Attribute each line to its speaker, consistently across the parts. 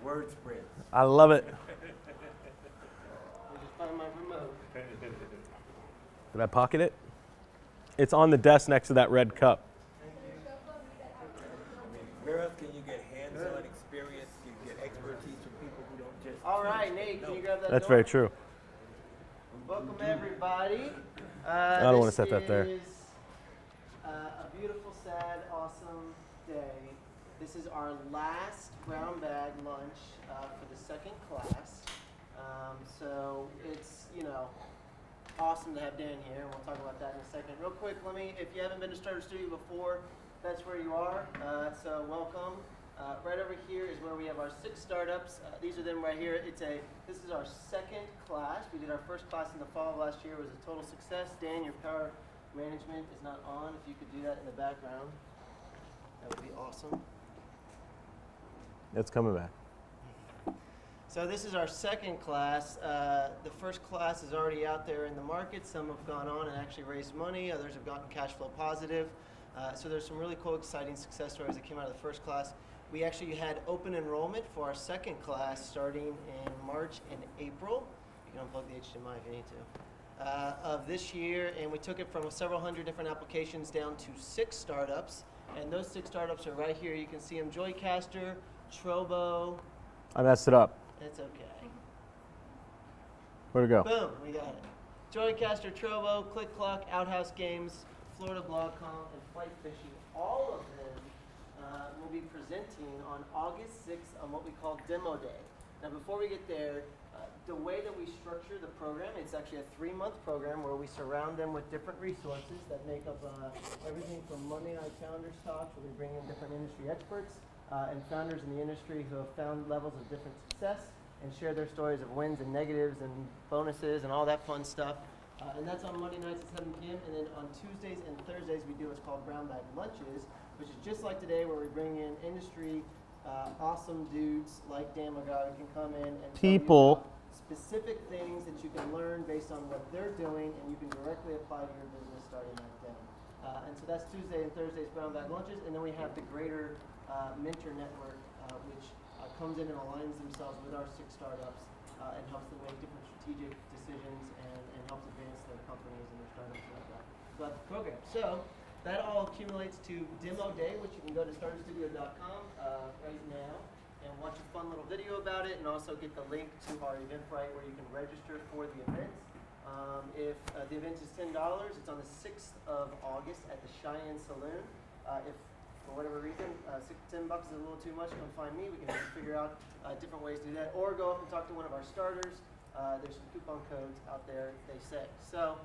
Speaker 1: Word spreads.
Speaker 2: I love it.
Speaker 3: I just find my remote.
Speaker 2: Did I pocket it? It's on the desk next to that red cup.
Speaker 1: Where else can you get hands-on experience? You get expertise from people who don't just.
Speaker 3: All right, Nate, can you grab that
Speaker 2: That's
Speaker 3: door?
Speaker 2: very true.
Speaker 3: Welcome, everybody.
Speaker 2: I don't want to set that there.
Speaker 3: This is a beautiful, sad, awesome day. This is our last brown bag lunch for the second class. So it's, awesome to have Dan here, and we'll talk about that in a second. Real quick, if you haven't been to Starter Studio before, that's where you are. So welcome. Right over here is where we have our 6 startups. These are them right here. This is our second class. We did our first class in the fall of last year. It was a total success. Dan, your power management is not on. If you could do that in the background, that would be awesome.
Speaker 2: It's coming back.
Speaker 3: So this is our second class. The first class is already out there in the market. Some have gone on and actually raised money. Others have gotten cash flow positive. So there's some really cool, exciting success stories that came out of the first class. We actually had open enrollment for our second class starting in March and April. You can unplug the HDMI if you need to. Of this year, and we took it from several hundred different applications down to 6 startups. And those 6 startups are right here. You can see them: Joycaster, Trobo.
Speaker 2: I messed it up.
Speaker 3: It's okay.
Speaker 2: Where'd it go?
Speaker 3: Boom, we got it. Joycaster, Trovo, Click Clock, Outhouse Games, Florida BlogCom, and Flight Fishing. All of them will be presenting on August 6th on what we call Demo Day. Now, before we get there, the way that we structure the program, it's actually a 3-month program where we surround them with different resources that make up everything from Monday Night Founders Talks, where we bring in different industry experts and founders in the industry who have found levels of different success and share their stories of wins and negatives and bonuses and all that fun stuff. And that's on Monday nights at 7 p.m. And then on Tuesdays and Thursdays, we do what's called Brown Bag Lunches, which is just like today, where we bring in industry awesome dudes like Dan McGaw who can come in and tell you about specific things that you can learn based on what they're doing, and you can directly apply to your business starting right then. And so that's Tuesday and Thursdays Brown Bag Lunches. And then we have the Greater Mentor Network, which comes in and aligns themselves with our 6 startups and helps them make different strategic decisions and helps advance their companies and their startups like that throughout the program. So that all accumulates to Demo Day, which you can go to starterstudio.com right now and watch a fun little video about it, and also get the link to our Eventbrite where you can register for the event. If the event is $10, it's on the 6th of August at the Cheyenne Saloon. If for whatever reason, $10 is a little too much, come find me. We can figure out different ways to do that. Or go up and talk to one of our starters. There's some coupon codes out there, they say. So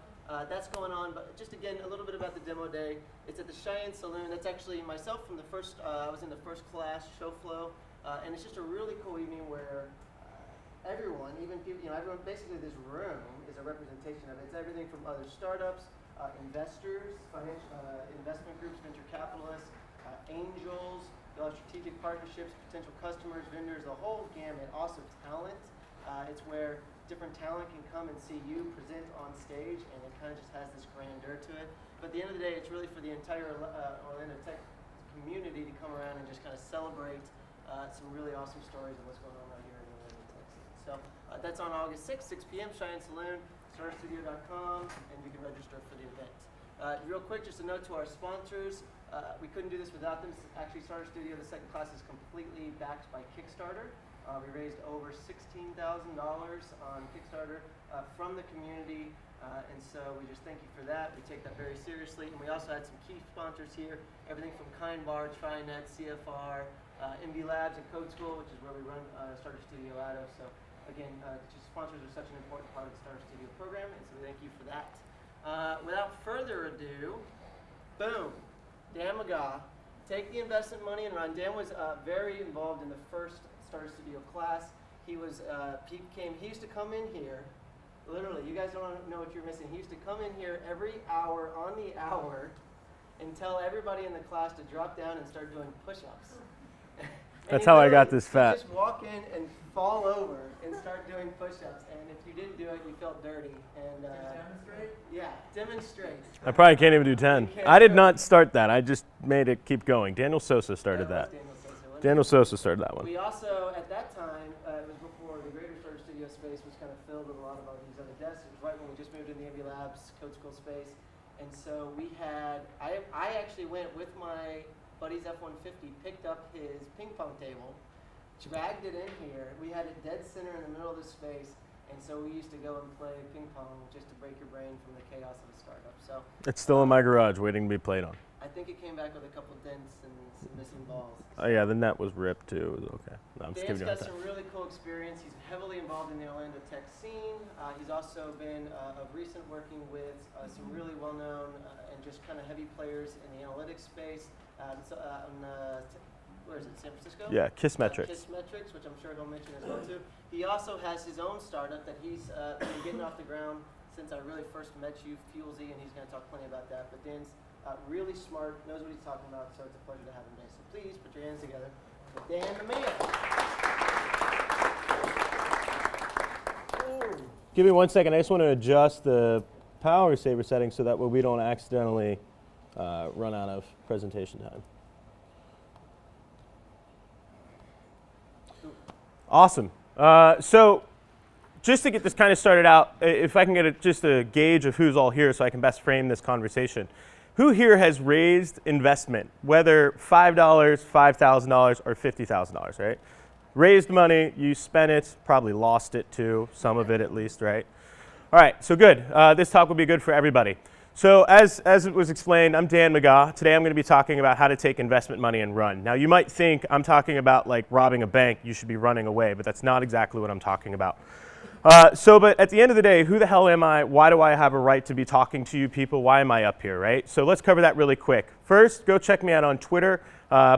Speaker 3: that's going on. But just again, a little bit about the Demo Day. It's at the Cheyenne Saloon. That's actually myself from the first, I was in the first class, show flow. And it's just a really cool evening where everyone, even people, everyone, basically this room is a representation of it. It's everything from other startups, investors, financial investment groups, venture capitalists, angels, they'll have strategic partnerships, potential customers, vendors, the whole gamut. Also talent. It's where different talent can come and see you present on stage, and it kind of just has this grandeur to it. But at the end of the day, it's really for the entire Orlando Tech community to come around and just kind of celebrate some really awesome stories of what's going on right here in Orlando, Texas. So that's on August 6th, 6 p.m., Cheyenne Saloon, starterstudio.com, and you can register for the event. Real quick, just a note to our sponsors. We couldn't do this without them. Actually, Starter Studio, the second class, is completely backed by Kickstarter. We raised over $16,000 on Kickstarter from the community, and so we just thank you for that. We take that very seriously. And we also had some key sponsors here, everything from Kind Bar, TriNet, CFR, MB Labs, and Code School, which is where we run Starter Studio out of. So again, just sponsors are such an important part of the Starter Studio program, and so thank you for that. Without further ado, boom. Dan McGaw, take the investment money and run. Dan was very involved in the first Starter Studio class. He used to come in here, literally, you guys don't know what you're missing. He used to come in here every hour on the hour and tell everybody in the class to drop down and start doing push-ups.
Speaker 2: That's how I got this fat.
Speaker 3: Just walk in and fall over and start doing push-ups. And if you didn't do it, you felt dirty. And
Speaker 1: Demonstrate?
Speaker 3: Yeah, demonstrate.
Speaker 2: I probably can't even do 10. I did not start that. I just made it keep going. Daniel Sosa started that.
Speaker 3: Daniel Sosa.
Speaker 2: Daniel Sosa started that one.
Speaker 3: We also, at that time, it was before the Greater Starter Studio space was kind of filled with a lot of these other desks. It was right when we just moved in the MB Labs Code School space. And so we had, I actually went with my buddy's F-150, picked up his ping pong table, dragged it in here. We had it dead center in the middle of the space. And so we used to go and play ping pong just to break your brain from the chaos of a startup. So
Speaker 2: It's still in my garage waiting to be played on.
Speaker 3: I think it came back with a couple dents and some missing balls.
Speaker 2: Oh yeah, the net was ripped too. It was okay. No, I'm just
Speaker 3: Dan's
Speaker 2: giving you
Speaker 3: got
Speaker 2: that.
Speaker 3: some really cool experience. He's heavily involved in the Orlando tech scene. He's also been of recent working with some really well-known and just kind of heavy players in the analytics space. Where is it, San Francisco?
Speaker 2: Yeah, Kissmetrics.
Speaker 3: Kissmetrics, which I'm sure he'll mention as well too. He also has his own startup that he's been getting off the ground since I really first met you, Fuelsy, and he's going to talk plenty about that. But Dan's really smart, knows what he's talking about, so it's a pleasure to have him today. So please put your hands together for Dan the man.
Speaker 2: Give me 1 second. I just want to adjust the power saver settings so that way we don't accidentally run out of presentation time. Awesome. So just to get this kind of started out, if I can get just a gauge of who's all here so I can best frame this conversation. Who here has raised investment, whether $5, $5,000, or $50,000, right? Raised money, you spent it, probably lost it too, some of it at least, right? All right, so good. This talk will be good for everybody. So as it was explained, I'm Dan McGaw. Today I'm going to be talking about how to take investment money and run. Now you might think I'm talking about like robbing a bank, you should be running away, but that's not exactly what I'm talking about. But at the end of the day, who the hell am I? Why do I have a right to be talking to you people? Why am I up here, right? So let's cover that really quick. First, go check me out on Twitter.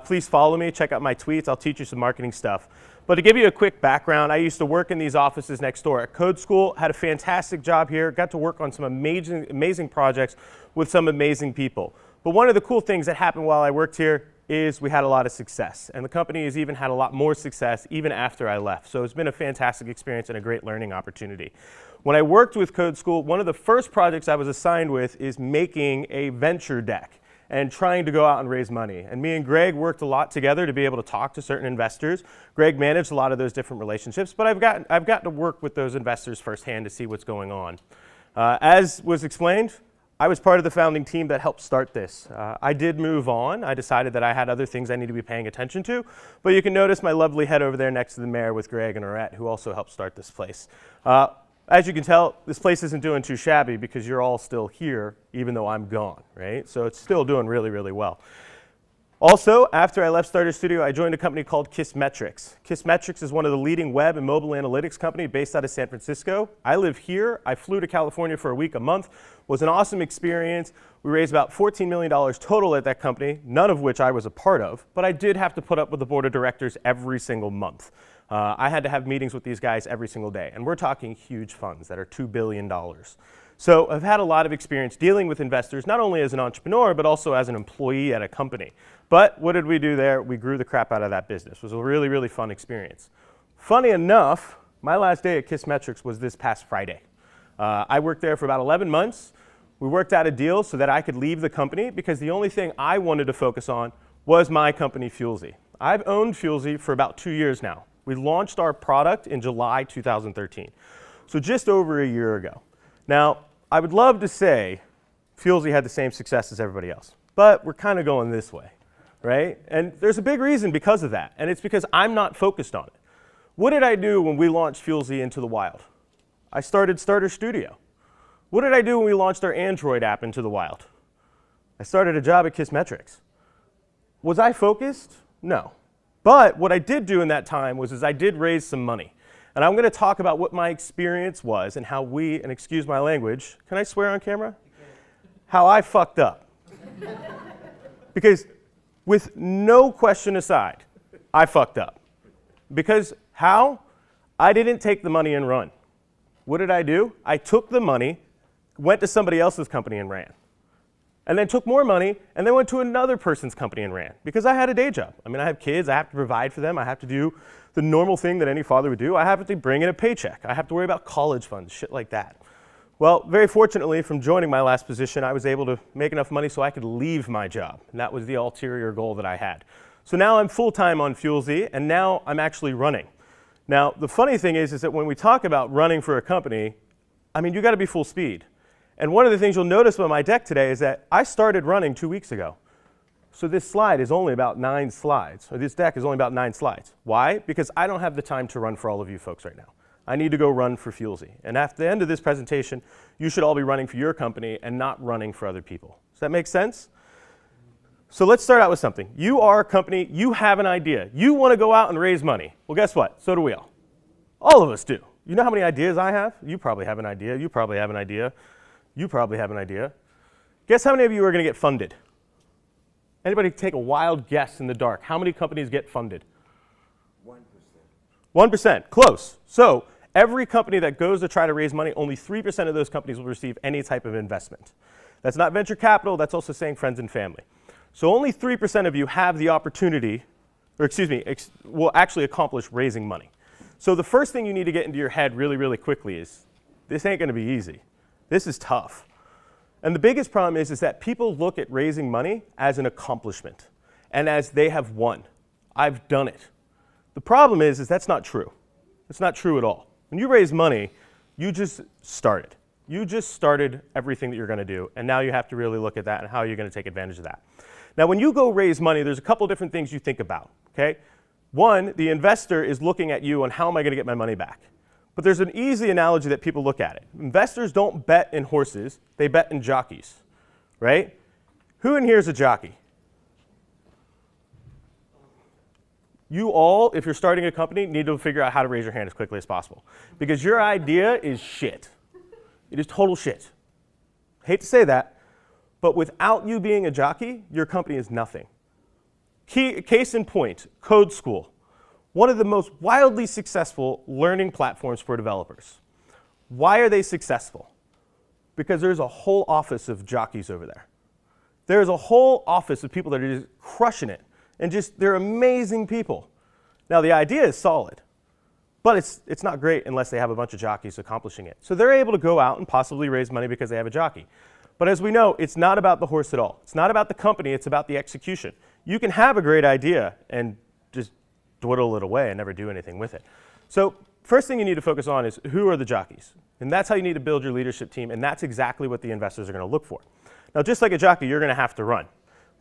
Speaker 2: Please follow me, check out my tweets. I'll teach you some marketing stuff. But to give you a quick background, I used to work in these offices next door at Code School, had a fantastic job here, got to work on some amazing projects with some amazing people. But one of the cool things that happened while I worked here is we had a lot of success. And the company has even had a lot more success even after I left. So it's been a fantastic experience and a great learning opportunity. When I worked with Code School, one of the first projects I was assigned with is making a venture deck and trying to go out and raise money. And me and Greg worked a lot together to be able to talk to certain investors. Greg managed a lot of those different relationships, but I've gotten to work with those investors firsthand to see what's going on. As was explained, I was part of the founding team that helped start this. I did move on. I decided that I had other things I need to be paying attention to, but you can notice my lovely head over there next to the mayor with Greg and Arette, who also helped start this place. As you can tell, this place isn't doing too shabby because you're all still here, even though I'm gone, right? So it's still doing really, really well. Also, after I left Starter Studio, I joined a company called Kissmetrics. Kissmetrics is one of the leading web and mobile analytics company based out of San Francisco. I live here. I flew to California for a week, a month. It was an awesome experience. We raised about $14 million total at that company, none of which I was a part of, but I did have to put up with the board of directors every single month. I had to have meetings with these guys every single day, and we're talking huge funds that are $2 billion. So I've had a lot of experience dealing with investors, not only as an entrepreneur, but also as an employee at a company. But what did we do there? We grew the crap out of that business. It was a really, really fun experience. Funny enough, my last day at Kissmetrics was this past Friday. I worked there for about 11 months. We worked out a deal so that I could leave the company because the only thing I wanted to focus on was my company, Fuelsy. I've owned Fuelsy for about 2 years now. We launched our product in July 2013, so just over a year ago. Now, I would love to say Fuelsy had the same success as everybody else, but we're kind of going this way, right? And there's a big reason because of that, and it's because I'm not focused on it. What did I do when we launched Fuelsy into the wild? I started Starter Studio. What did I do when we launched our Android app into the wild? I started a job at Kissmetrics. Was I focused? No. But what I did do in that time was I did raise some money. And I'm going to talk about what my experience was and how we, and excuse my language, can I swear on camera? How I fucked up. Because with no question aside, I fucked up. Because how? I didn't take the money and run. What did I do? I took the money, went to somebody else's company and ran. And then took more money, and then went to another person's company and ran. Because I had a day job. I mean, I have kids, I have to provide for them, I have to do the normal thing that any father would do. I have to bring in a paycheck. I have to worry about college funds, shit like that. Well, very fortunately, from joining my last position, I was able to make enough money so I could leave my job. And that was the ulterior goal that I had. So now I'm full-time on Fuel Z, and now I'm actually running. Now, the funny thing is that when we talk about running for a company, I mean, you got to be full speed. And one of the things you'll notice about my deck today is that I started running 2 weeks ago. So this slide is only about 9 slides, or this deck is only about 9 slides. Why? Because I don't have the time to run for all of you folks right now. I need to go run for Fuel Z. And at the end of this presentation, you should all be running for your company and not running for other people. Does that make sense? So let's start out with something. You are a company, you have an idea. You want to go out and raise money. Well, guess what? So do we all. All of us do. You know how many ideas I have? You probably have an idea. You probably have an idea. You probably have an idea. Guess how many of you are going to get funded? Anybody take a wild guess in the dark? How many companies get funded?
Speaker 1: 1%.
Speaker 2: 1%. Close. So every company that goes to try to raise money, only 3% of those companies will receive any type of investment. That's not venture capital. That's also saying friends and family. So only 3% of you have the opportunity, or excuse me, will actually accomplish raising money. So the first thing you need to get into your head really, really quickly is this ain't going to be easy. This is tough. And the biggest problem is that people look at raising money as an accomplishment and as they have won. I've done it. The problem is that's not true. It's not true at all. When you raise money, you just started. You just started everything that you're going to do, and now you have to really look at that and how you're going to take advantage of that. Now, when you go raise money, there's a couple different things you think about, okay? One, the investor is looking at you on how am I going to get my money back? But there's an easy analogy that people look at it. Investors don't bet in horses, they bet in jockeys, right? Who in here is a jockey? You all, if you're starting a company, need to figure out how to raise your hand as quickly as possible. Because your idea is shit. It is total shit. Hate to say that, but without you being a jockey, your company is nothing. Case in point, Code School. One of the most wildly successful learning platforms for developers. Why are they successful? Because there's a whole office of jockeys over there. There's a whole office of people that are just crushing it, and they're amazing people. Now, the idea is solid, but it's not great unless they have a bunch of jockeys accomplishing it. So they're able to go out and possibly raise money because they have a jockey. But as we know, it's not about the horse at all. It's not about the company, it's about the execution. You can have a great idea and just dwindle it away and never do anything with it. So first thing you need to focus on is who are the jockeys? And that's how you need to build your leadership team, and that's exactly what the investors are going to look for. Now, just like a jockey, you're going to have to run.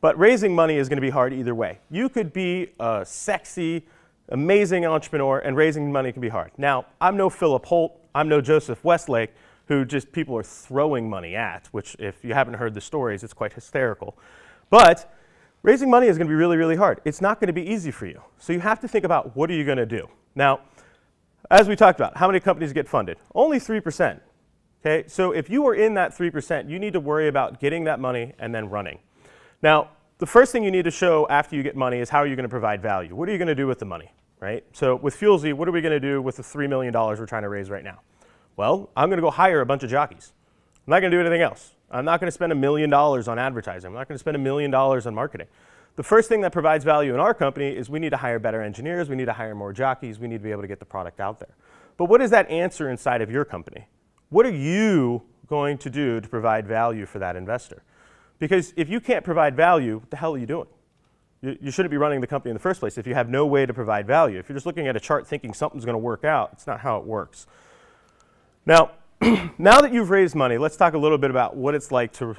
Speaker 2: But raising money is going to be hard either way. You could be a sexy, amazing entrepreneur, and raising money can be hard. Now, I'm no Philip Holt, I'm no Joseph Westlake, who just people are throwing money at, which if you haven't heard the stories, it's quite hysterical. But raising money is going to be really, really hard. It's not going to be easy for you. So you have to think about what are you going to do. Now, as we talked about, how many companies get funded? Only 3%. Okay? So if you are in that 3%, you need to worry about getting that money and then running. Now, the first thing you need to show after you get money is how are you going to provide value? What are you going to do with the money? Right? So with Fuel Z, what are we going to do with the $3 million we're trying to raise right now? Well, I'm going to go hire a bunch of jockeys. I'm not going to do anything else. I'm not going to spend $1 million on advertising. I'm not going to spend $1 million on marketing. The first thing that provides value in our company is we need to hire better engineers. We need to hire more jockeys. We need to be able to get the product out there. But what does that answer inside of your company? What are you going to do to provide value for that investor? Because if you can't provide value, what the hell are you doing? You shouldn't be running the company in the first place if you have no way to provide value. If you're just looking at a chart thinking something's going to work out, it's not how it works. Now, now that you've raised money, let's talk a little bit about what it's like to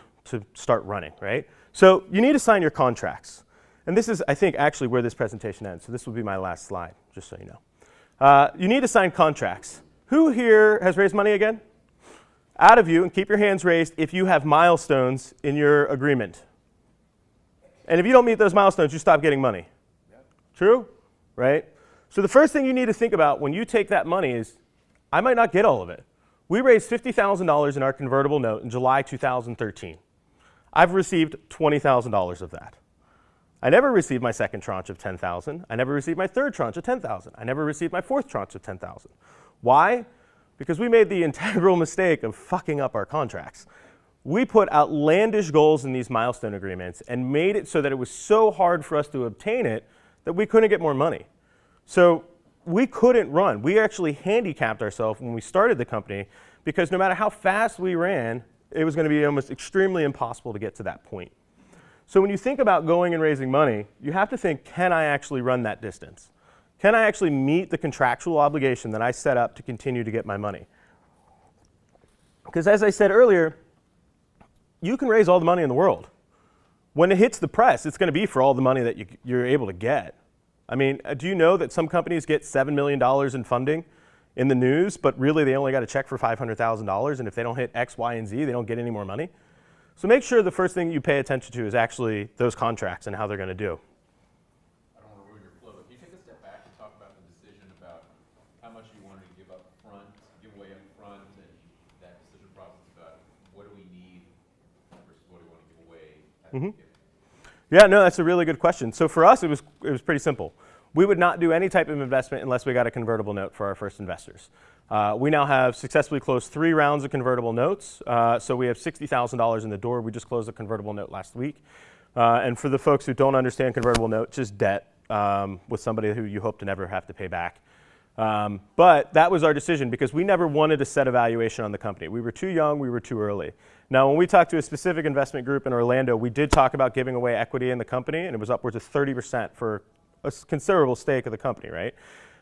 Speaker 2: start running, right? So you need to sign your contracts. And this is, I think, actually where this presentation ends. So this will be my last slide, just so you know. You need to sign contracts. Who here has raised money again? Out of you, and keep your hands raised if you have milestones in your agreement. And if you don't meet those milestones, you stop getting money. Yep. True? Right? So the first thing you need to think about when you take that money is, I might not get all of it. We raised $50,000 in our convertible note in July 2013. I've received $20,000 of that. I never received my second tranche of $10,000. I never received my third tranche of $10,000. I never received my fourth tranche of $10,000. Why? Because we made the integral mistake of fucking up our contracts. We put outlandish goals in these milestone agreements and made it so that it was so hard for us to obtain it that we couldn't get more money. So we couldn't run. We actually handicapped ourselves when we started the company because no matter how fast we ran, it was going to be almost extremely impossible to get to that point. So when you think about going and raising money, you have to think, can I actually run that distance? Can I actually meet the contractual obligation that I set up to continue to get my money? Because as I said earlier, you can raise all the money in the world. When it hits the press, it's going to be for all the money that you're able to get. I mean, do you know that some companies get $7 million in funding in the news, but really they only got a check for $500,000, and if they don't hit X, Y, and Z, they don't get any more money? So make sure the first thing you pay attention to is actually those contracts and how they're going to do.
Speaker 4: I don't want to ruin your flow, but can you take a step back and talk about the decision about how much you wanted to give up front, give away up front, and that decision process about what do we need versus what do we want to give away?
Speaker 2: Yeah, no, that's a really good question. So for us, it was pretty simple. We would not do any type of investment unless we got a convertible note for our first investors. We now have successfully closed 3 rounds of convertible notes. So we have $60,000 in the door. We just closed a convertible note last week. And for the folks who don't understand convertible note, just debt with somebody who you hope to never have to pay back. But that was our decision because we never wanted to set a valuation on the company. We were too young, we were too early. Now, when we talked to a specific investment group in Orlando, we did talk about giving away equity in the company, and it was upwards of 30% for a considerable stake of the company, right?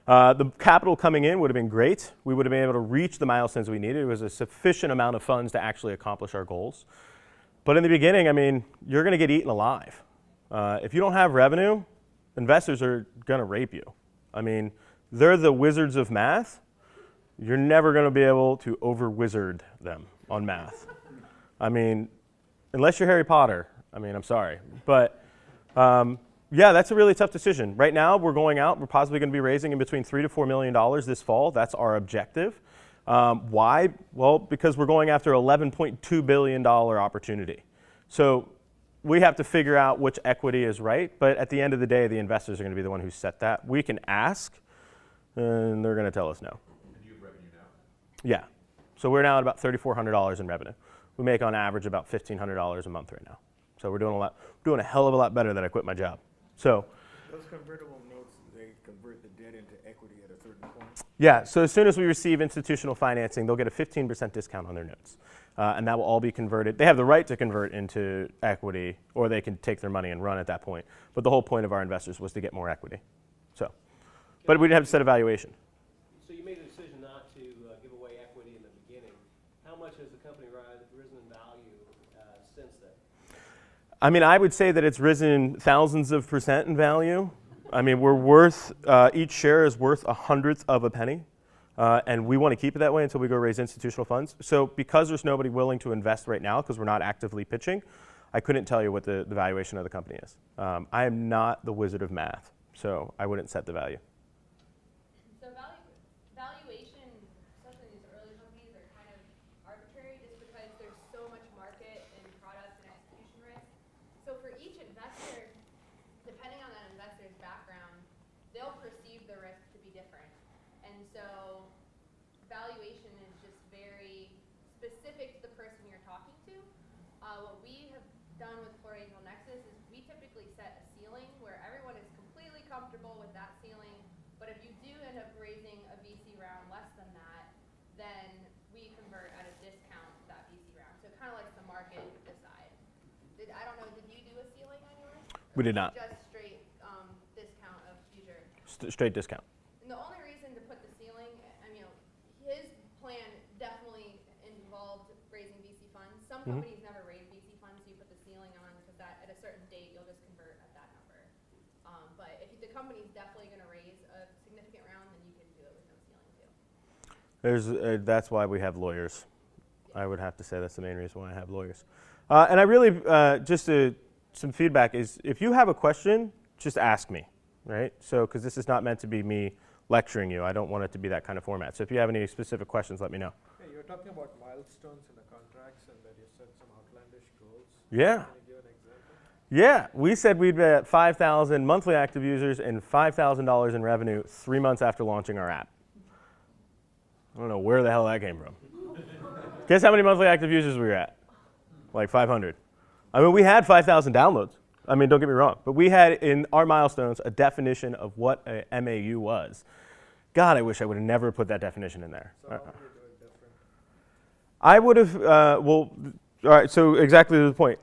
Speaker 2: The capital coming in would have been great. We would have been able to reach the milestones we needed. It was a sufficient amount of funds to actually accomplish our goals. But in the beginning, I mean, you're going to get eaten alive. If you don't have revenue, investors are going to rape you. I mean, they're the wizards of math. You're never going to be able to over-wizard them on math. I mean, unless you're Harry Potter. I mean, I'm sorry. But yeah, that's a really tough decision. Right now, we're going out. We're possibly going to be raising in between $3 to $4 million this fall. That's our objective. Why? Well, because we're going after an $11.2 billion opportunity. So we have to figure out which equity is right. But at the end of the day, the investors are going to be the one who set that. We can ask, and they're going to tell us no.
Speaker 4: And you have revenue now?
Speaker 2: Yeah. So we're now at about $3,400 in revenue. We make on average about $1,500 a month right now. So we're doing a hell of a lot better than I quit my job. So
Speaker 1: Those convertible notes, they convert the debt into equity at a certain point?
Speaker 2: yeah, so as soon as we receive institutional financing, they'll get a 15% discount on their notes. And that will all be converted. They have the right to convert into equity, or they can take their money and run at that point. But the whole point of our investors was to get more equity. So, but we didn't have to set a valuation.
Speaker 5: So you made a decision not to give away equity in the beginning. How much has the company risen in value since then?
Speaker 2: I mean, I would say that it's risen thousands of percent in value. I mean, we're worth, each share is worth 1/100th of a penny. And we want to keep it that way until we go raise institutional funds. So because there's nobody willing to invest right now, because we're not actively pitching, I couldn't tell you what the valuation of the company is. I am not the wizard of math, so I wouldn't set the value.
Speaker 6: So valuation, especially in these early companies, are kind of arbitrary just because there's so much market and product and execution risk. So for each investor, depending on that investor's background, they'll perceive the risk to be different. And so valuation is just very specific to the person you're talking to. What we have done with Florida Angel Nexus is we typically set a ceiling where everyone is completely comfortable with that ceiling. But if you do end up raising a VC round less than that, then we convert at a discount to that VC round. So it kind of lets the market decide. I don't know, did you do a ceiling on yours?
Speaker 2: We did not.
Speaker 6: Just straight discount of future.
Speaker 2: Straight discount.
Speaker 6: And the only reason to put the ceiling, I mean, his plan definitely involved raising VC funds. Some companies never raise VC funds, so you put the ceiling on because that at a certain date you'll just convert at that number. But if the company's definitely going to raise a significant round, then you can do it with no ceiling too.
Speaker 2: That's why we have lawyers. I would have to say that's the main reason why I have lawyers. And I really, some feedback is, if you have a question, just ask me, right? So, because this is not meant to be me lecturing you. I don't want it to be that kind of format. So if you have any specific questions, let me know.
Speaker 7: Hey, you were talking about milestones in the contracts and that you set some outlandish goals.
Speaker 2: Yeah.
Speaker 7: Can you give an example?
Speaker 2: Yeah, we said we'd be at 5,000 monthly active users and $5,000 in revenue 3 months after launching our app. I don't know where the hell that came from. Guess how many monthly active users we were at? Like 500. I mean, we had 5,000 downloads. I mean, don't get me wrong. But we had in our milestones a definition of what a MAU was. God, I wish I would have never put that definition in there.
Speaker 7: So how would you do it different?
Speaker 2: I would have, well, All right, so exactly to the point.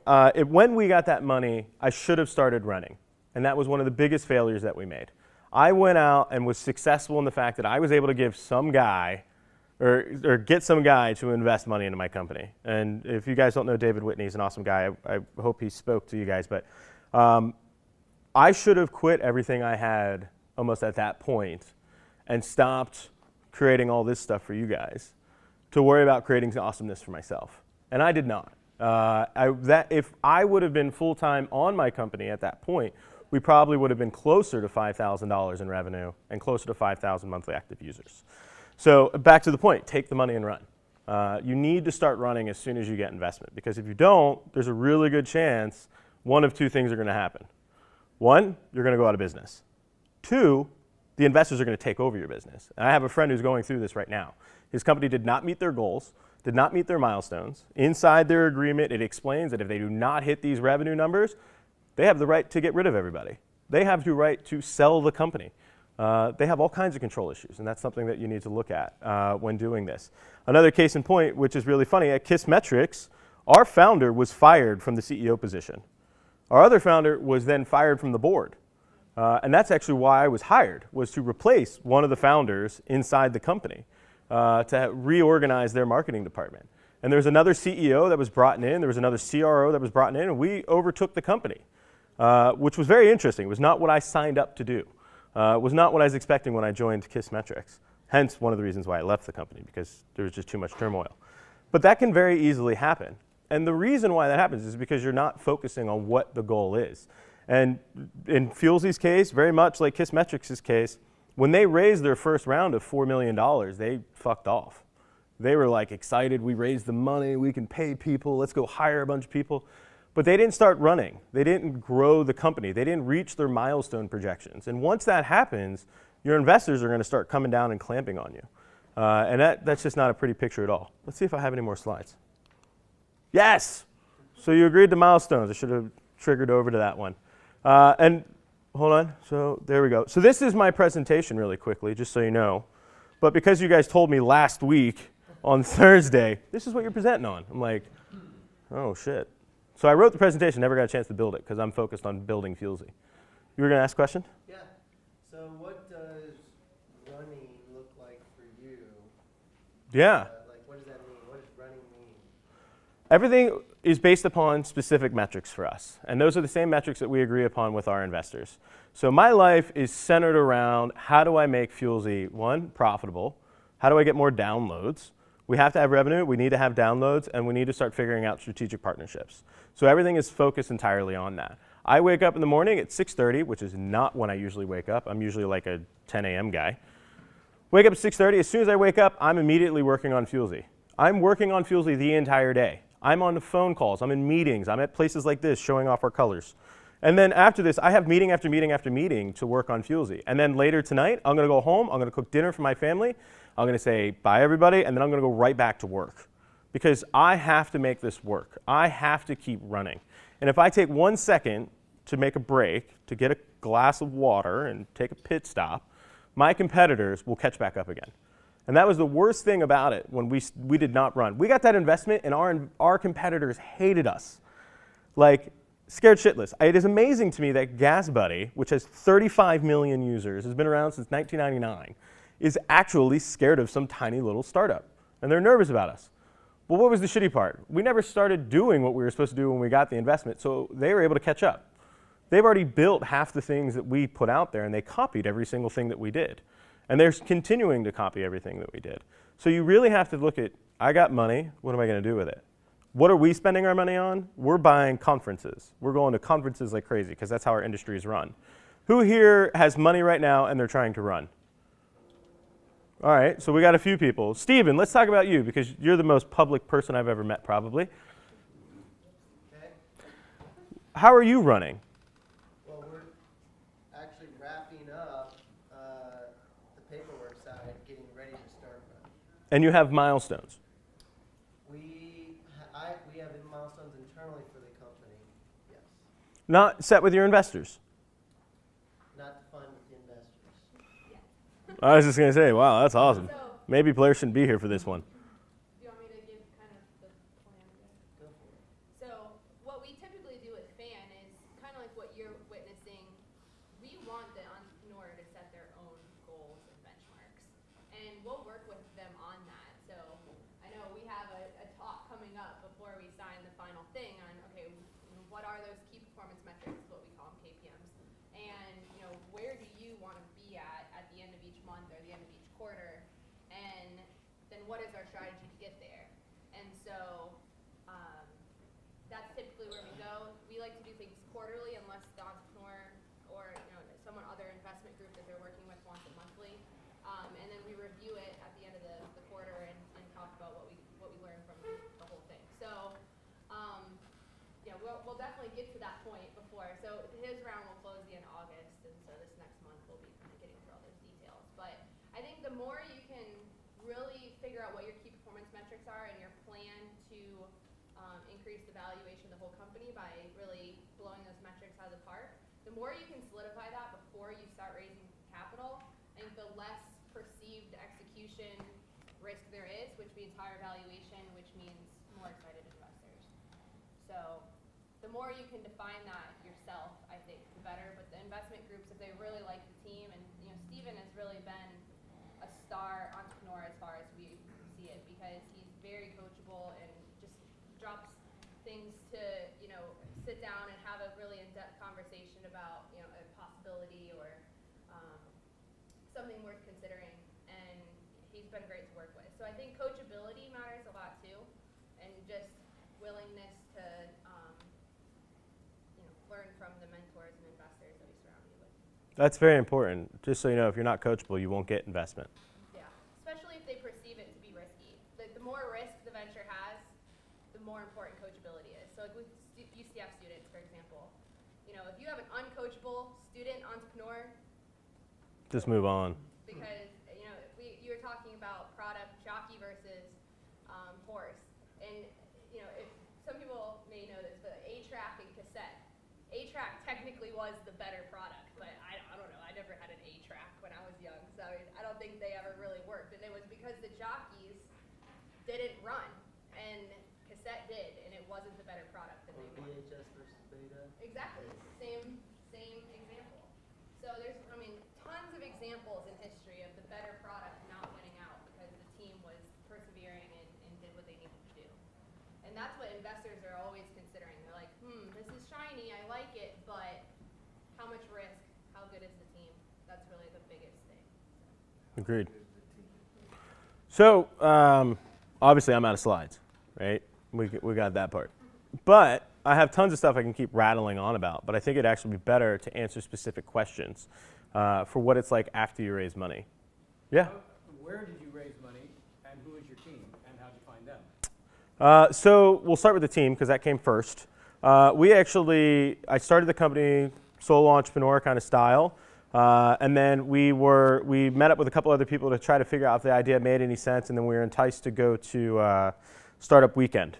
Speaker 2: When we got that money, I should have started running. And that was one of the biggest failures that we made. I went out and was successful in the fact that I was able to give some guy or get some guy to invest money into my company. And if you guys don't know David Whitney, he's an awesome guy. I hope he spoke to you guys. But I should have quit everything I had almost at that point and stopped creating all this stuff for you guys to worry about creating awesomeness for myself. And I did not. If I would have been full-time on my company at that point, we probably would have been closer to $5,000 in revenue and closer to 5,000 monthly active users. So back to the point, take the money and run. You need to start running as soon as you get investment, because if you don't, there's a really good chance one of two things are going to happen. One, you're going to go out of business. Two, the investors are going to take over your business. And I have a friend who's going through this right now. His company did not meet their goals, did not meet their milestones. Inside their agreement, it explains that if they do not hit these revenue numbers, they have the right to get rid of everybody. They have the right to sell the company. They have all kinds of control issues, and that's something that you need to look at when doing this. Another case in point, which is really funny, at Kissmetrics, our founder was fired from the CEO position. Our other founder was then fired from the board. And that's actually why I was hired, was to replace one of the founders inside the company to reorganize their marketing department. And there was another CEO that was brought in, there was another CRO that was brought in, and we overtook the company, which was very interesting. It was not what I signed up to do. It was not what I was expecting when I joined Kissmetrics. Hence, one of the reasons why I left the company, because there was just too much turmoil. But that can very easily happen. And the reason why that happens is because you're not focusing on what the goal is. And in Fuelzy's case, very much like Kissmetrics' case, when they raised their first round of $4 million, they fucked off. They were like excited, we raised the money, we can pay people, let's go hire a bunch of people. But they didn't start running. They didn't grow the company. They didn't reach their milestone projections. And once that happens, your investors are going to start coming down and clamping on you. And that's just not a pretty picture at all. Let's see if I have any more slides. Yes! So you agreed to milestones. I should have triggered over to that one. And hold on. So there we go. So this is my presentation really quickly, just so you know. But because you guys told me last week on Thursday, this is what you're presenting on. I'm like, oh, shit. So I wrote the presentation, never got a chance to build it because I'm focused on building Fuelzy. You were going to ask a question?
Speaker 3: Yeah. So what does running look like for you?
Speaker 2: Yeah.
Speaker 3: Like, what does that mean? What does running mean?
Speaker 2: Everything is based upon specific metrics for us. And those are the same metrics that we agree upon with our investors. So my life is centered around how do I make Fuelzy, one, profitable? How do I get more downloads? We have to have revenue, we need to have downloads, and we need to start figuring out strategic partnerships. So everything is focused entirely on that. I wake up in the morning at 6:30, which is not when I usually wake up. I'm usually like a 10 a.m. guy. Wake up at 6:30. As soon as I wake up, I'm immediately working on Fuelzy. I'm working on Fuelzy the entire day. I'm on the phone calls. I'm in meetings. I'm at places like this showing off our colors. And then after this, I have meeting after meeting after meeting to work on Fuelzy. And then later tonight, I'm going to go home. I'm going to cook dinner for my family. I'm going to say bye, everybody, and then I'm going to go right back to work. Because I have to make this work. I have to keep running. And if I take 1 second to make a break, to get a glass of water and take a pit stop, my competitors will catch back up again. And that was the worst thing about it when we did not run. We got that investment, and our competitors hated us. Like, scared shitless. It is amazing to me that GasBuddy, which has 35 million users, has been around since 1999, is actually scared of some tiny little startup. And they're nervous about us. But what was the shitty part? We never started doing what we were supposed to do when we got the investment, so they were able to catch up. They've already built half the things that we put out there, and they copied every single thing that we did. And they're continuing to copy everything that we did. So you really have to look at, I got money, what am I going to do with it? What are we spending our money on? We're buying conferences. We're going to conferences like crazy because that's how our industry is run. Who here has money right now and they're trying to run? All right, so we got a few people. Steven, let's talk about you because you're the most public person I've ever met probably.
Speaker 3: Okay.
Speaker 2: How are you running?
Speaker 3: Well, we're actually wrapping up the paperwork side, getting ready to start running.
Speaker 2: And you have milestones.
Speaker 3: We have milestones internally for the company, yes.
Speaker 2: Not set with your investors.
Speaker 3: Not to fund with the investors.
Speaker 2: I was just going to say, wow, that's awesome.
Speaker 6: So,
Speaker 2: Maybe Blair shouldn't be here for this one.
Speaker 6: do you want me to give kind of the plan again?
Speaker 3: Go for it.
Speaker 6: what you're witnessing, we want the entrepreneur to set their own goals and benchmarks. And we'll work with them on that. So I know we have a talk coming up before we sign the final thing on, okay, what are those key performance metrics, what we call them KPMs, and where do you want to be at the end of each month or the end of each quarter, and then what is our strategy to get there? And so that's typically where we go. We like to do things quarterly unless the entrepreneur or someone other investment group that they're working with wants it monthly. And then we review it at the end of the quarter and talk about what we learned from the whole thing. So we'll definitely get to that point before. So his round will close the end of August, and so this next month we'll be kind of getting through all those details. But I think the more you can really figure out what your key performance metrics are and your plan to increase the valuation of the whole company by really blowing those metrics out of the park, the more you can solidify that before you start raising capital, I think the less perceived execution risk there is, which means higher valuation, which means more excited investors. So the more you can define that yourself, I think, the better. But the investment groups, if they really like the team, and Steven has really been a star entrepreneur as far as we see it, because he's very coachable and just drops things to sit down and have a really in-depth conversation about a possibility or something worth considering, and he's been great to work with. So I think coachability matters a lot too, and just willingness to learn from the mentors and investors that we surround you with.
Speaker 2: That's very important. Just so you know, if you're not coachable, you won't get investment.
Speaker 6: Yeah, especially if they perceive it to be risky. The more risk the venture has, the more important coachability is. So like with UCF students, for example, if you have an uncoachable student entrepreneur,
Speaker 2: Just move on.
Speaker 6: because you were talking about product jockey versus horse, and if some people may know this, but A-track and cassette. A-track technically was the better product, but I don't know. I never had an A-track when I was young, so I don't think they ever really worked. And it was because the jockeys didn't run, and cassette did, and it wasn't the better product that they wanted.
Speaker 3: VHS versus beta.
Speaker 6: Exactly. Same example. So there's, tons of examples in history of the better product not winning out because the team was persevering and did what they needed to do. And that's what investors are always considering. They're like, this is shiny, I like it, but how much risk? How good is the team? That's really the biggest thing.
Speaker 2: Agreed. So obviously I'm out of slides, right? We got that part. But I have tons of stuff I can keep rattling on about, but I think it'd actually be better to answer specific questions for what it's like after you raise money. Yeah?
Speaker 5: Where did you raise money, and who is your team, and how did you find them?
Speaker 2: So we'll start with the team because that came first. I started the company solo entrepreneur kind of style. And then we met up with a couple other people to try to figure out if the idea made any sense, and then we were enticed to go to Startup Weekend.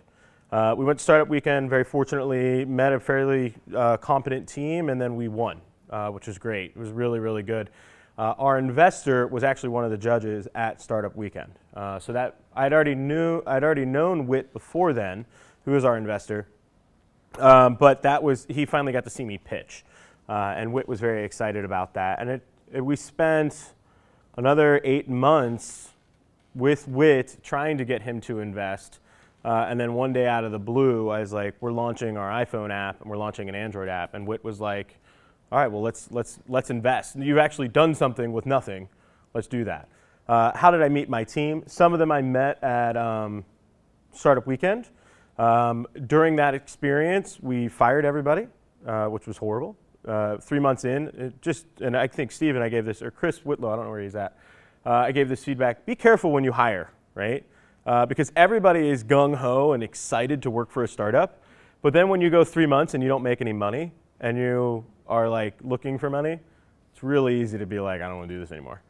Speaker 2: We went to Startup Weekend, very fortunately, met a fairly competent team, and then we won, which was great. It was really, really good. Our investor was actually one of the judges at Startup Weekend. So that I'd already known Whit before then, who was our investor, but he finally got to see me pitch. And Whit was very excited about that. And we spent another 8 months with Whit trying to get him to invest. And then one day out of the blue, I was like, we're launching our iPhone app and we're launching an Android app. And Whit was like, all right, well, let's invest. You've actually done something with nothing. Let's do that. How did I meet my team? Some of them I met at Startup Weekend. During that experience, we fired everybody, which was horrible. 3 months in, and I think Steve and I gave this, or Chris Whitlow, I don't know where he's at, I gave this feedback. Be careful when you hire, right? Because everybody is gung-ho and excited to work for a startup. But then when you go 3 months and you don't make any money and you are like looking for money, it's really easy to be like, I don't want to do this anymore.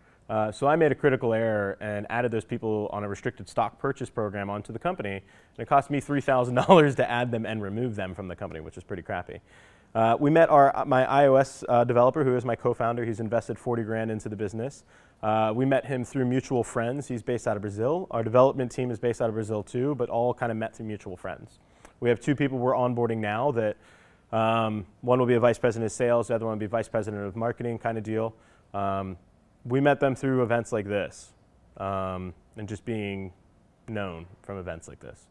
Speaker 2: So I made a critical error and added those people on a restricted stock purchase program onto the company. And it cost me $3,000 to add them and remove them from the company, which is pretty crappy. We met my iOS developer, who is my co-founder. He's invested 40 grand into the business. We met him through mutual friends. He's based out of Brazil. Our development team is based out of Brazil too, but all kind of met through mutual friends. We have 2 people we're onboarding now that One will be a vice president of sales, the other one will be vice president of marketing kind of deal. We met them through events like this, and just being known from events like this.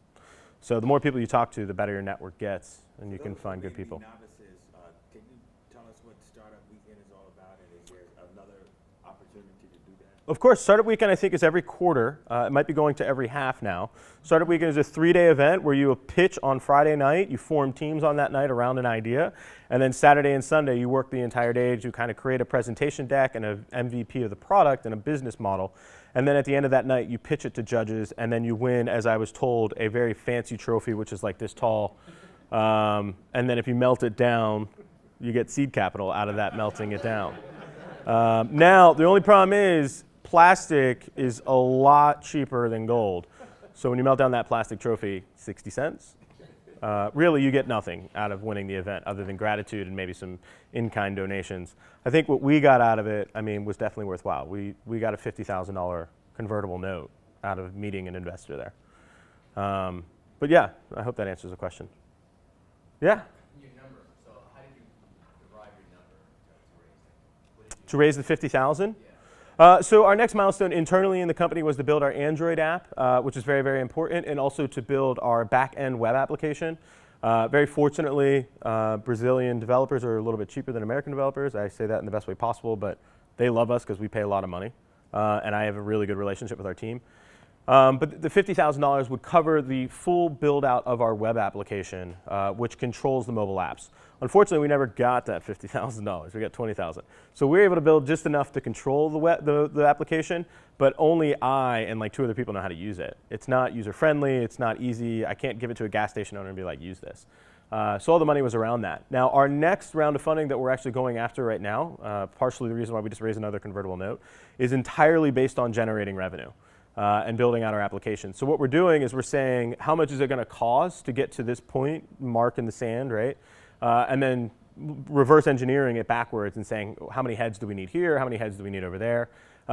Speaker 2: So the more people you talk to, the better your network gets, and you can find good people.
Speaker 1: Novices, can you tell us what Startup Weekend is all about, and is there another opportunity to do that?
Speaker 2: Of course, Startup Weekend I think is every quarter. It might be going to every half now. Startup Weekend is a 3-day event where you pitch on Friday night, you form teams on that night around an idea, and then Saturday and Sunday you work the entire day to kind of create a presentation deck and an MVP of the product and a business model. And then at the end of that night you pitch it to judges, and then you win, as I was told, a very fancy trophy which is like this tall. And then if you melt it down, you get seed capital out of that melting it down. Now, the only problem is plastic is a lot cheaper than gold. So when you melt down that plastic trophy, 60 cents. Really, you get nothing out of winning the event other than gratitude and maybe some in-kind donations. I think what we got out of it, I mean, was definitely worthwhile. We got a $50,000 convertible note out of meeting an investor there. But yeah, I hope that answers the question. Yeah?
Speaker 4: Your number, so how did you derive your number to raise it? What did you
Speaker 2: To raise the 50,000?
Speaker 4: Yeah.
Speaker 2: So our next milestone internally in the company was to build our Android app, which is very, very important, and also to build our back-end web application. Very fortunately, Brazilian developers are a little bit cheaper than American developers. I say that in the best way possible, but they love us because we pay a lot of money, and I have a really good relationship with our team. But the $50,000 would cover the full build-out of our web application, which controls the mobile apps. Unfortunately, we never got that $50,000. We got $20,000. So we were able to build just enough to control the application, but only I and like 2 other people know how to use it. It's not user-friendly. It's not easy. I can't give it to a gas station owner and be like, use this. So all the money was around that. Now, our next round of funding that we're actually going after right now, partially the reason why we just raised another convertible note, is entirely based on generating revenue. And building out our application. So what we're doing is we're saying, how much is it going to cost to get to this point, mark in the sand, right? And then reverse engineering it backwards and saying, how many heads do we need here? How many heads do we need over there?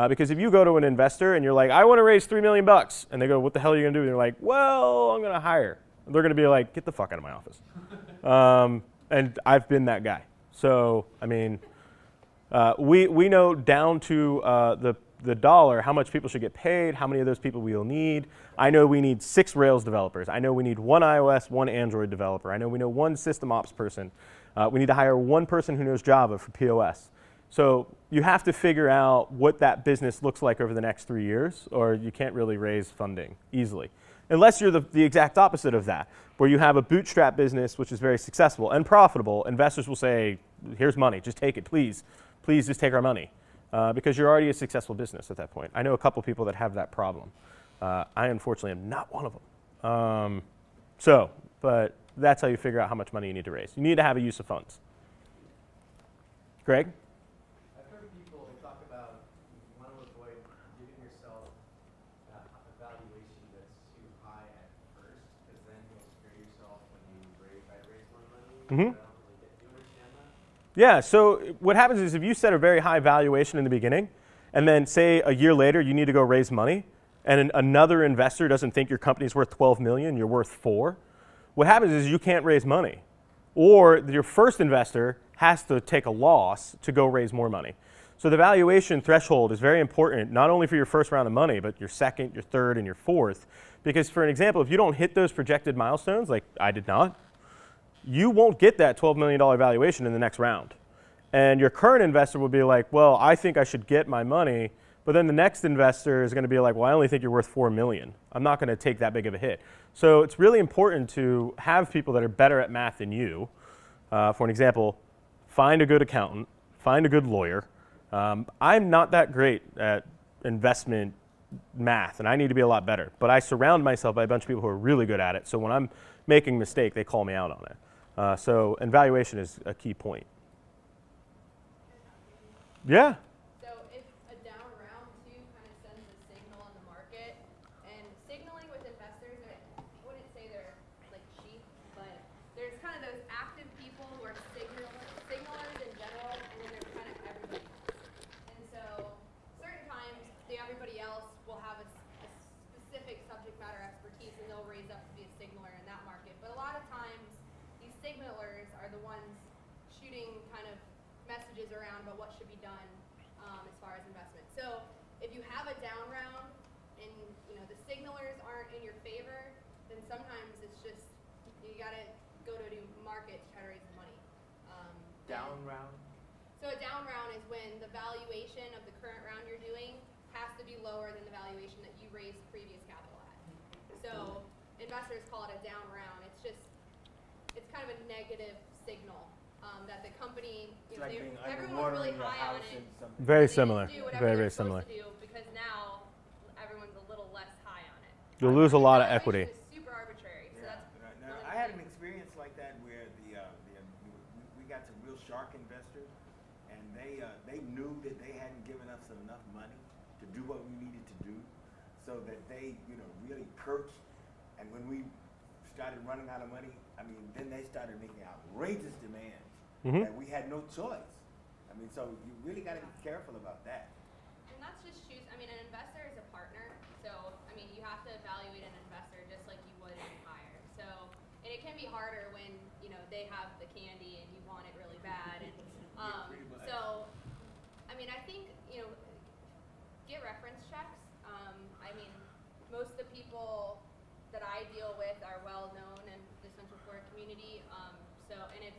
Speaker 2: Because if you go to an investor and you're like, I want to raise $3 million, and they go, what the hell are you going to do? And you're like, well, I'm going to hire. And they're going to be like, get the fuck out of my office. And I've been that guy. So, I mean, we know down to the dollar, how much people should get paid, how many of those people we will need. I know we need 6 Rails developers. I know we need 1 iOS, 1 Android developer. I know we know 1 system ops person. We need to hire 1 person who knows Java for POS. So you have to figure out what that business looks like over the next 3 years, or you can't really raise funding easily. Unless you're the exact opposite of that, where you have a bootstrap business which is very successful and profitable. Investors will say, here's money, just take it, please. Please just take our money. Because you're already a successful business at that point. I know a couple people that have that problem. I unfortunately am not one of them. But that's how you figure out how much money you need to raise. You need to have a use of funds. Greg?
Speaker 5: I've heard people talk about you want to avoid giving yourself a valuation that's too high at first, because then you'll scare yourself when you try to raise more money.
Speaker 2: Mm-hmm.
Speaker 5: Do you understand that?
Speaker 2: Yeah, so what happens is if you set a very high valuation in the beginning, and then say a year later you need to go raise money, and another investor doesn't think your company's worth 12 million, you're worth 4, what happens is you can't raise money. Or your first investor has to take a loss to go raise more money. So the valuation threshold is very important, not only for your first round of money, but your second, your third, and your fourth. Because for an example, if you don't hit those projected milestones, like I did not, you won't get that $12 million valuation in the next round. And your current investor will be like, well, I think I should get my money, but then the next investor is going to be like, well, I only think you're worth $4 million. I'm not going to take that big of a hit. So it's really important to have people that are better at math than you. For an example, find a good accountant, find a good lawyer. I'm not that great at investment math, and I need to be a lot better. But I surround myself by a bunch of people who are really good at it. So when I'm making a mistake, they call me out on it. So valuation is a key point. Yeah.
Speaker 6: So if a down round 2 kind of sends a signal in the market, and signaling with investors, I wouldn't say they're like sheep, but there's kind of those active people who are signalers in general, and then there's kind of everybody else. And so certain times, everybody else will have a specific subject matter expertise, and they'll raise up to be a signaler in that market. But a lot of times, these signalers are the ones around about what should be done as far as investment. So if you have a down round and the signalers aren't in your favor, then sometimes it's just you gotta go to a new market to try to raise the money.
Speaker 1: Down round?
Speaker 6: So a down round is when the valuation of the current round you're doing has to be lower than the valuation that you raised previous capital at. So investors call it a down round. It's kind of a negative signal that the company,
Speaker 1: It's like being
Speaker 6: everyone was really
Speaker 1: underwatering your
Speaker 6: high on
Speaker 1: house
Speaker 6: it.
Speaker 1: in something.
Speaker 2: Very
Speaker 6: They
Speaker 2: similar.
Speaker 6: didn't do whatever
Speaker 2: Very,
Speaker 6: they're
Speaker 2: very similar.
Speaker 6: supposed to do because now everyone's a little less high on it.
Speaker 2: You'll lose a lot of
Speaker 6: Valuation
Speaker 2: equity.
Speaker 6: is super arbitrary. So
Speaker 1: Yeah.
Speaker 6: that's
Speaker 1: Now,
Speaker 6: one of
Speaker 1: I
Speaker 6: the
Speaker 1: had an
Speaker 6: things.
Speaker 1: experience like that where we got some real shark investors, and they knew that they hadn't given us enough money to do what we needed to do, so that they really perked. And when we started running out of money, I mean, then they started making outrageous demands
Speaker 2: Mhm.
Speaker 1: that we had no choice. I mean, so you really got to be careful about that.
Speaker 6: And that's just an investor is a partner. So, you have to evaluate an investor just like you would any hire. So, and it can be harder when, they have the candy and you want it really bad. And,
Speaker 1: pretty much.
Speaker 6: so, I think, get reference checks. Most of the people that I deal with are well known in the Central Florida community. And if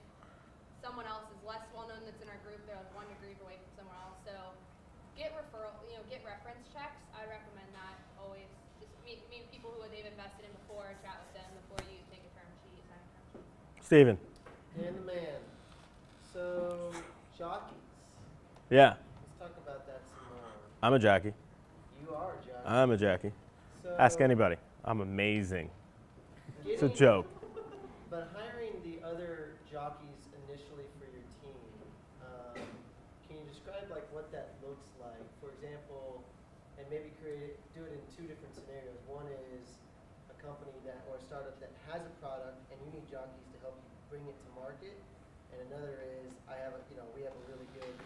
Speaker 6: someone else is less well known that's in our group, they're 1 degree away from someone else. So get get reference checks. I recommend that always. Just meet people who they've invested in before, chat with them before you take a term sheet, sign a term sheet.
Speaker 2: Steven.
Speaker 3: Dan the man. So, jockeys.
Speaker 2: Yeah,
Speaker 3: Let's talk about that some more.
Speaker 2: I'm a jockey.
Speaker 3: You are a jockey.
Speaker 2: I'm a jockey.
Speaker 3: So,
Speaker 2: Ask anybody. I'm amazing. It's a
Speaker 3: getting-
Speaker 2: joke.
Speaker 3: But hiring the other jockeys initially for your team, can you describe what that looks like? For example, and maybe do it in 2 different scenarios. One is a company or a startup that has a product and you need jockeys to help you bring it to market. And another is we have a really good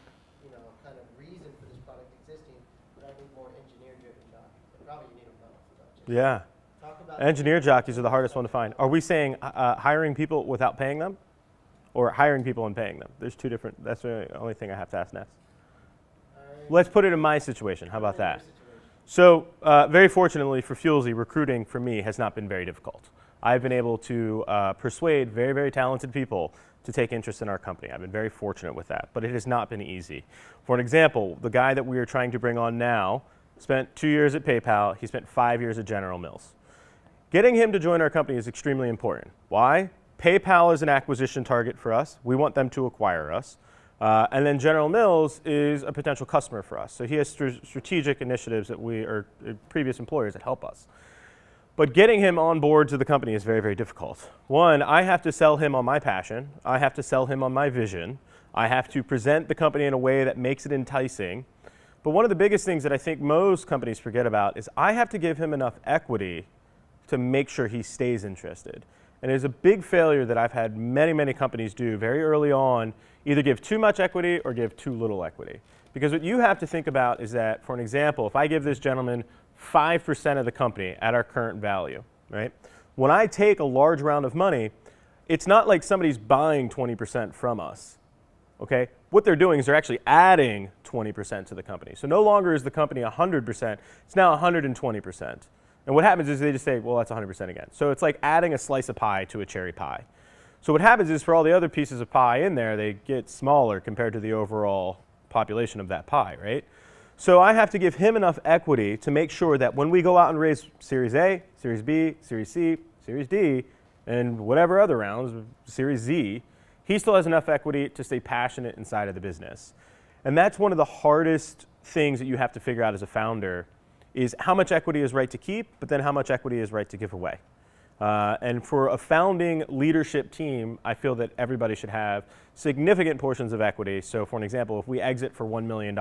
Speaker 3: kind of reason for this product existing, but I need more engineer-driven jockeys. And probably you need them both. Don't you?
Speaker 2: Yeah.
Speaker 3: Talk about
Speaker 2: Engineer jockeys are the hardest one to find. Are we saying hiring people without paying them, or hiring people and paying them? There's 2 different. That's the only thing I have to ask next. Let's put it in my situation. How about that? So very fortunately for Fuelsy, recruiting for me has not been very difficult. I've been able to persuade very, very talented people to take interest in our company. I've been very fortunate with that, but it has not been easy. For an example, the guy that we are trying to bring on now spent 2 years at PayPal. He spent 5 years at General Mills. Getting him to join our company is extremely important. Why? PayPal is an acquisition target for us. We want them to acquire us. And then General Mills is a potential customer for us. So he has strategic initiatives that previous employers that help us. But getting him on board to the company is very, very difficult. One, I have to sell him on my passion. I have to sell him on my vision. I have to present the company in a way that makes it enticing. But one of the biggest things that I think most companies forget about is I have to give him enough equity to make sure he stays interested. And it's a big failure that I've had many, many companies do very early on, either give too much equity or give too little equity. Because what you have to think about is that, for an example, if I give this gentleman 5% of the company at our current value, right? When I take a large round of money, it's not like somebody's buying 20% from us, okay? What they're doing is they're actually adding 20% to the company. So no longer is the company 100%, it's now 120%. And what happens is they just say, well, that's 100% again. So it's like adding a slice of pie to a cherry pie. So what happens is for all the other pieces of pie in there, they get smaller compared to the overall population of that pie, right? So I have to give him enough equity to make sure that when we go out and raise Series A, Series B, Series C, Series D, and whatever other rounds, Series Z, he still has enough equity to stay passionate inside of the business. And that's one of the hardest things that you have to figure out as a founder is how much equity is right to keep, but then how much equity is right to give away. And for a founding leadership team, I feel that everybody should have significant portions of equity. So for an example, if we exit for $1 million,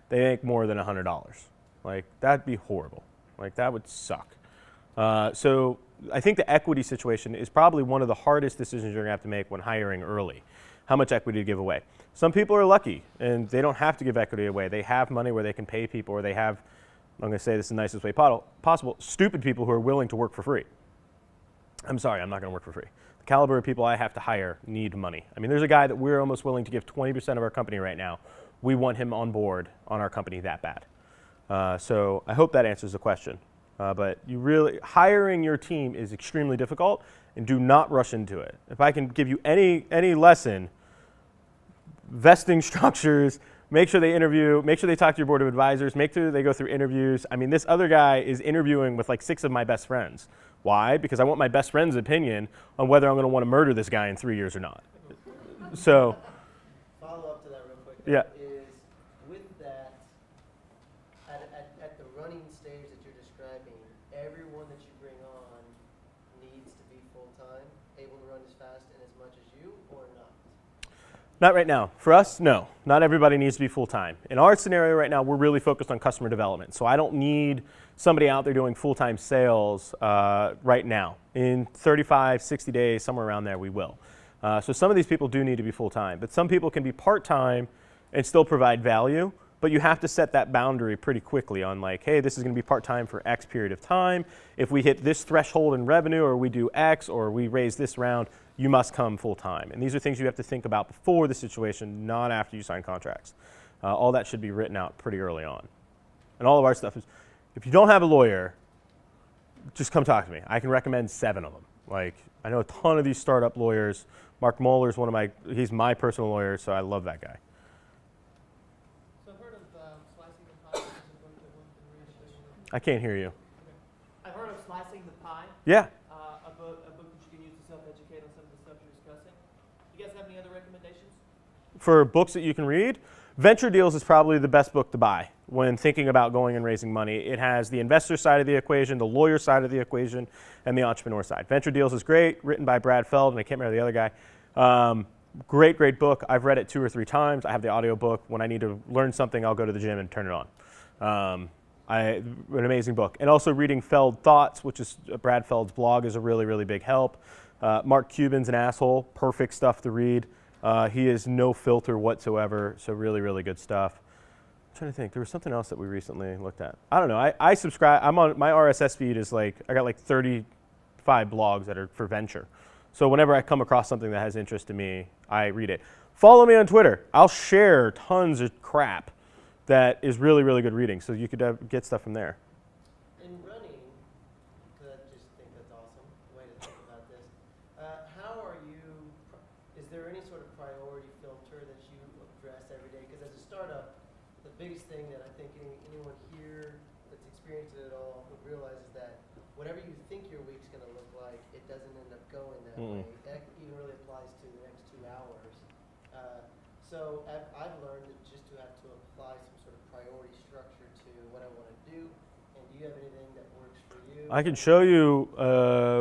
Speaker 2: they make more than $100. Like, that'd be horrible. Like, that would suck. So I think the equity situation is probably one of the hardest decisions you're gonna have to make when hiring early. How much equity to give away? Some people are lucky and they don't have to give equity away. They have money where they can pay people, or they have, I'm gonna say this in the nicest way possible, stupid people who are willing to work for free. I'm sorry, I'm not gonna work for free. The caliber of people I have to hire need money. I mean, there's a guy that we're almost willing to give 20% of our company right now we want him on board on our company that bad. So I hope that answers the question. But hiring your team is extremely difficult, and do not rush into it. If I can give you any lesson, vesting structures, make sure they interview, make sure they talk to your board of advisors, make sure they go through interviews. I mean, this other guy is interviewing with like 6 of my best friends. Why? Because I want my best friend's opinion on whether I'm going to want to murder this guy in 3 years or not. So,
Speaker 3: Follow up to that real quick.
Speaker 2: Yeah.
Speaker 3: Is with that, at the running stage that you're describing, everyone that you bring on needs to be full-time, able to run as fast and as much as you, or not?
Speaker 2: not right now. For us, no. Not everybody needs to be full-time. In our scenario right now, we're really focused on customer development. So I don't need somebody out there doing full-time sales right now. In 35, 60 days, somewhere around there, we will. So some of these people do need to be full-time. But some people can be part-time and still provide value. But you have to set that boundary pretty quickly on like, hey, this is going to be part-time for X period of time. If we hit this threshold in revenue, or we do X, or we raise this round, you must come full-time. And these are things you have to think about before the situation, not after you sign contracts. All that should be written out pretty early on. And all of our stuff is, if you don't have a lawyer, just come talk to me. I can recommend 7 of them. Like, I know a ton of these startup lawyers. Mark Moeller's he's my personal lawyer, so I love that guy.
Speaker 3: So I've heard of Slicing the Pie, which is a book that won the reissue.
Speaker 2: I can't hear you.
Speaker 3: I've heard of Slicing the Pie,
Speaker 2: Yeah.
Speaker 3: a book that you can use to self-educate on some of the stuff you're discussing. You guys have any other recommendations?
Speaker 2: For books that you can read, Venture Deals is probably the best book to buy when thinking about going and raising money. It has the investor side of the equation, the lawyer side of the equation, and the entrepreneur side. Venture Deals is great, written by Brad Feld, and I can't remember the other guy. Great book. I've read it 2 or 3 times. I have the audio book. When I need to learn something, I'll go to the gym and turn it on. An amazing book. And also reading Feld Thoughts, which is Brad Feld's blog, is a really, really big help. Mark Cuban's an asshole. Perfect stuff to read. He is no filter whatsoever, so really, really good stuff. I'm trying to think. There was something else that we recently looked at. I don't know. I subscribe. I'm on my RSS feed is like, I got like 35 blogs that are for venture. So whenever I come across something that has interest to me, I read it. Follow me on Twitter. I'll share tons of crap that is really, really good reading. So you could get stuff from there.
Speaker 3: In running, because I just think that's awesome, way to think about this. How are you, is there any sort of priority filter that you address every day? Because as a startup, the biggest thing that I think anyone here that's experienced it at all would realize is that whatever you think your week's going to look like, it doesn't end up going that way. That even really applies to the next 2 hours. So I've learned that just to have to apply some sort of priority structure to what I want to do. And do you have anything that works for you?
Speaker 2: I can show you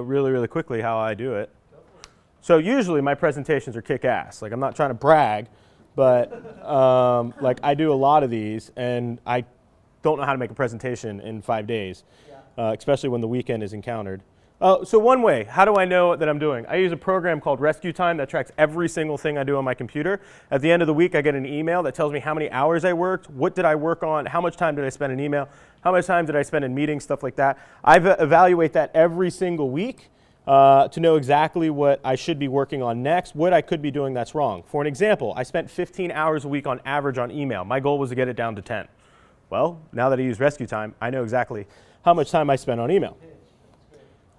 Speaker 2: really, really quickly how I do it.
Speaker 3: Go for it.
Speaker 2: So usually my presentations are kick-ass. Like, I'm not trying to brag, but like I do a lot of these, and I don't know how to make a presentation in 5 days, especially when the weekend is encountered. So one way, how do I know that I'm doing? I use a program called Rescue Time that tracks every single thing I do on my computer. At the end of the week, I get an email that tells me how many hours I worked, what did I work on, how much time did I spend in email, how much time did I spend in meetings, stuff like that. I evaluate that every single week to know exactly what I should be working on next, what I could be doing that's wrong. For an example, I spent 15 hours a week on average on email. My goal was to get it down to 10. Well, now that I use Rescue Time, I know exactly how much time I spent on email.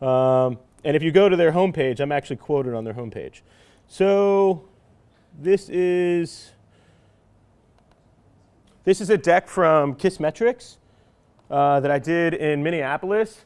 Speaker 2: And if you go to their homepage, I'm actually quoted on their homepage. So this is a deck from Kissmetrics that I did in Minneapolis.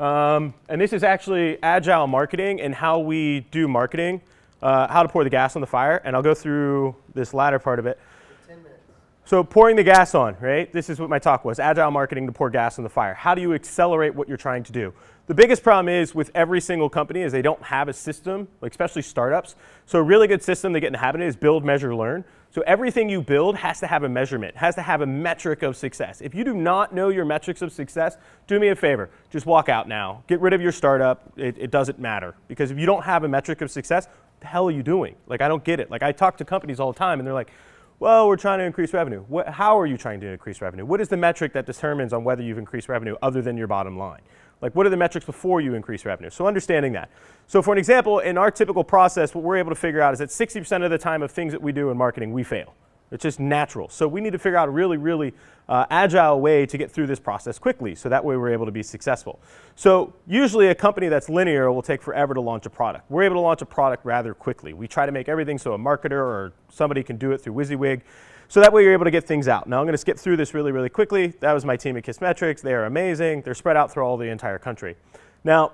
Speaker 2: And this is actually agile marketing and how we do marketing, how to pour the gas on the fire. And I'll go through this latter part of it.
Speaker 3: 10 minutes.
Speaker 2: So pouring the gas on, right? This is what my talk was, agile marketing to pour gas on the fire. How do you accelerate what you're trying to do? The biggest problem is with every single company is they don't have a system, like especially startups. So a really good system they get in the habit is build, measure, learn. So everything you build has to have a measurement, has to have a metric of success. If you do not know your metrics of success, do me a favor, just walk out now. Get rid of your startup, it doesn't matter. Because if you don't have a metric of success, what the hell are you doing? Like, I don't get it. Like, I talk to companies all the time and they're like, well, we're trying to increase revenue. How are you trying to increase revenue? What is the metric that determines on whether you've increased revenue other than your bottom line? Like, what are the metrics before you increase revenue? So understanding that. So for an example, in our typical process, what we're able to figure out is that 60% of the time of things that we do in marketing, we fail. It's just natural. So we need to figure out a really, really agile way to get through this process quickly, so that way we're able to be successful. So usually a company that's linear will take forever to launch a product. We're able to launch a product rather quickly. We try to make everything so a marketer or somebody can do it through WYSIWYG, so that way you're able to get things out. Now I'm going to skip through this really, really quickly. That was my team at Kissmetrics. They are amazing. They're spread out through all the entire country. Now,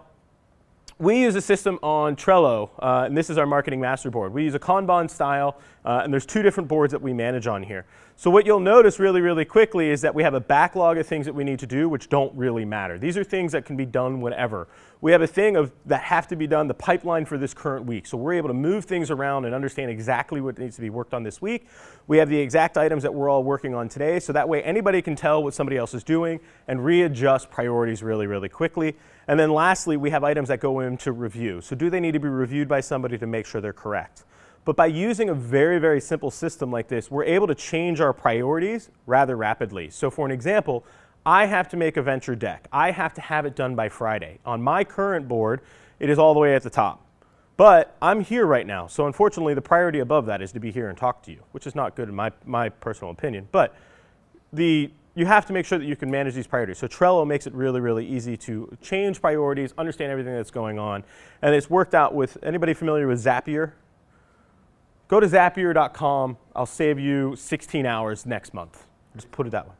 Speaker 2: we use a system on Trello, and this is our marketing master board. We use a Kanban style, and there's 2 different boards that we manage on here. So what you'll notice really, really quickly is that we have a backlog of things that we need to do which don't really matter. These are things that can be done whenever. We have a thing that have to be done, the pipeline for this current week. So we're able to move things around and understand exactly what needs to be worked on this week. We have the exact items that we're all working on today, so that way anybody can tell what somebody else is doing and readjust priorities really, really quickly. And then lastly, we have items that go into review. So do they need to be reviewed by somebody to make sure they're correct? But by using a very, very simple system like this, we're able to change our priorities rather rapidly. So for an example, I have to make a venture deck. I have to have it done by Friday. On my current board, it is all the way at the top. But I'm here right now. So unfortunately, the priority above that is to be here and talk to you, which is not good in my personal opinion. But you have to make sure that you can manage these priorities. So Trello makes it really, really easy to change priorities, understand everything that's going on. And it's worked out with, anybody familiar with Zapier? Go to Zapier.com. I'll save you 16 hours next month. Just put it that way.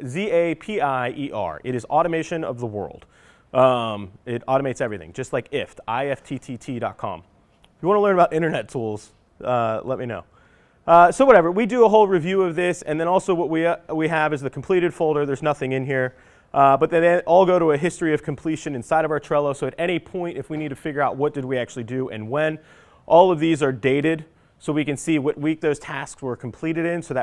Speaker 2: Zapier. It is automation of the world. It automates everything, just like IFT, IFTTT.com. If you want to learn about internet tools, let me know. So whatever, we do a whole review of this, and then also what we have is the completed folder. There's nothing in here. But then they all go to a history of completion inside of our Trello. So at any point, if we need to figure out what did we actually do and when, all of these are dated, so we can see what week those tasks were completed in, so that